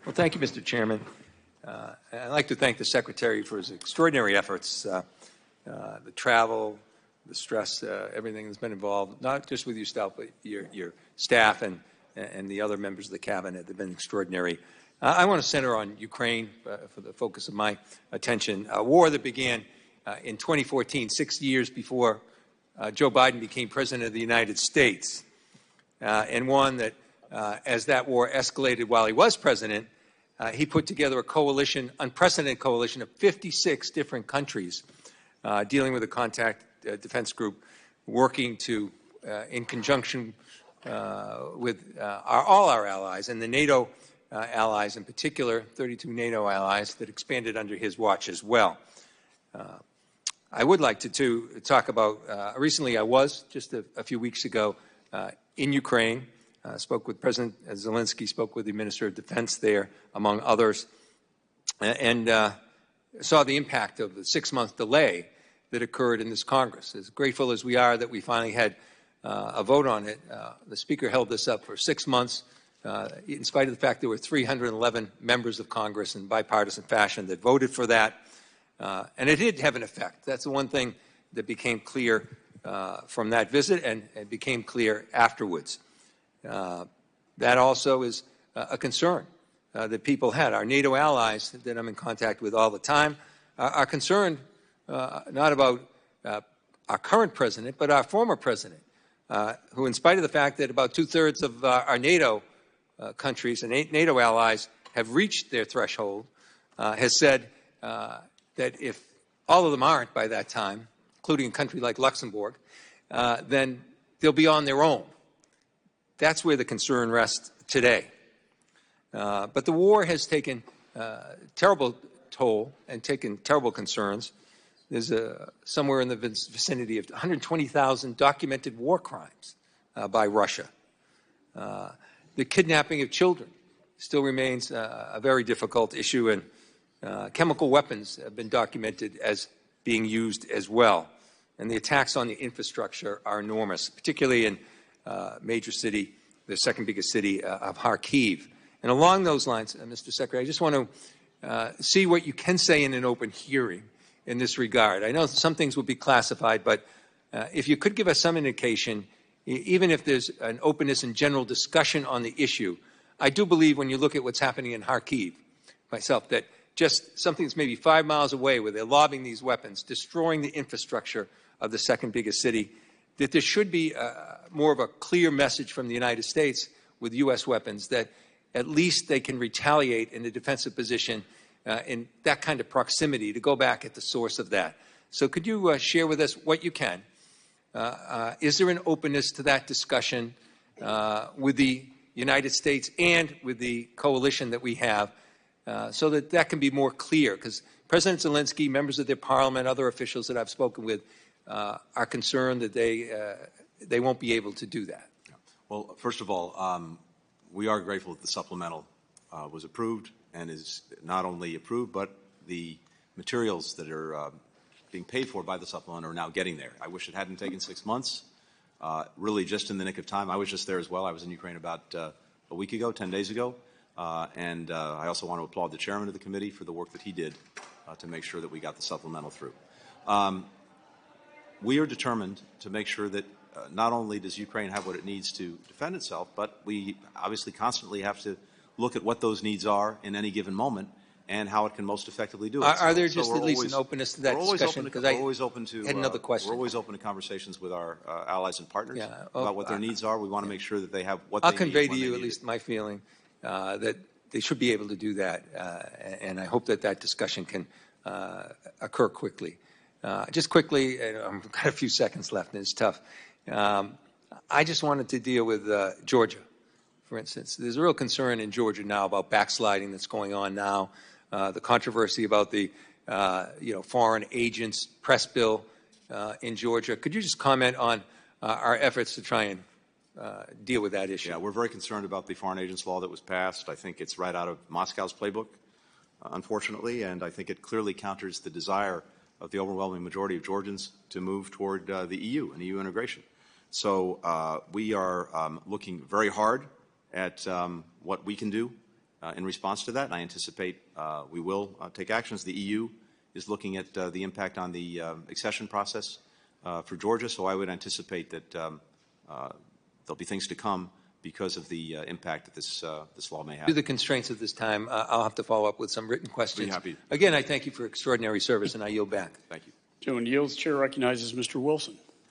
Well, thank you, Mr. Chairman. I'd like to thank the Secretary for his extraordinary efforts, the travel, the stress, everything that's been involved, not just with yourself, but your staff and the other members of the Cabinet. They've been extraordinary. I want to center on Ukraine for the focus of my attention. A war that began in 2014, 6 years before Joe Biden became President of the United States, and one that, as that war escalated while he was President, he put together a coalition, unprecedented coalition of 56 different countries dealing with a contact defense group, working to, in conjunction with all our allies and the NATO allies in particular, 32 NATO allies that expanded under his watch as well. I would like to talk about, recently I was, just a few weeks ago, in Ukraine, spoke with President Zelensky, spoke with the Minister of Defense there, among others, and saw the impact of the 6-month delay that occurred in this Congress. As grateful as we are that we finally had a vote on it, the Speaker held this up for 6 months, in spite of the fact there were 311 members of Congress in bipartisan fashion that voted for that. And it did have an effect. That's the one thing that became clear from that visit and became clear afterwards. That also is a concern that people had. Our NATO allies that I'm in contact with all the time are concerned not about our current president, but our former president, who, in spite of the fact that about 2/3 of our NATO countries and NATO allies have reached their threshold, has said that if all of them aren't by that time, including a country like Luxembourg, then they'll be on their own. That's where the concern rests today. But the war has taken terrible toll and taken terrible concerns. There's somewhere in the vicinity of 120,000 documented war crimes by Russia. The kidnapping of children still remains a very difficult issue, and chemical weapons have been documented as being used as well. And the attacks on the infrastructure are enormous, particularly in major city, the second biggest city of Kharkiv. And along those lines, Mr. Secretary, I just want to see what you can say in an open hearing in this regard. I know some things will be classified, but if you could give us some indication, even if there's an openness and general discussion on the issue, I do believe when you look at what's happening in Kharkiv, myself, that just something that's maybe 5 miles away where they're lobbing these weapons, destroying the infrastructure of the second biggest city, that there should be more of a clear message from the United States with U.S. weapons that at least they can retaliate in a defensive position in that kind of proximity to go back at the source of that. So could you share with us what you can? Is there an openness to that discussion with the United States and with the coalition that we have so that that can be more clear? Because President Zelensky, members of their parliament, other officials that I've spoken with are concerned that they won't be able to do that. Well, first of all, we are grateful that the supplemental was approved and is not only approved, but the materials that are being paid for by the supplemental are now getting there. I wish it hadn't taken 6 months, really just in the nick of time. I was just there as well. I was in Ukraine about a week ago, 10 days ago. And I also want to applaud the chairman of the committee for the work that he did to make sure that we got the supplemental through. We are determined to make sure that not only does Ukraine have what it needs to defend itself, but we obviously constantly have to look at what those needs are in any given moment and how it can most effectively do it. Are there just at least an openness to that discussion? We're always open to another question. We're always open to conversations with our allies and partners about what their needs are. We want to make sure that they have what I'll they need. I'll convey to you at least my feeling that they should be able to do that, and I hope that that discussion can occur quickly. Just quickly, I've got a few seconds left, and it's tough. I just wanted to deal with Georgia, for instance. There's a real concern in Georgia now about backsliding that's going on now, the controversy about the foreign agents press bill in Georgia. Could you just comment on our efforts to try and deal with that issue? Yeah, we're very concerned about the foreign agents law that was passed. I think it's right out of Moscow's playbook, unfortunately, and I think it clearly counters the desire of the overwhelming majority of Georgians to move toward the EU and EU integration. So we are looking very hard at what we can do in response to that. I anticipate we will take actions. The EU is looking at the impact on the accession process for Georgia, so I would anticipate that there'll be things to come because of the impact that this law may have. Due to the constraints of this time, I'll have to follow up with some written questions. Be happy. Again, I thank you for extraordinary service, and I yield back. Thank you. Gentleman yields. Chair recognizes Mr. Wilson.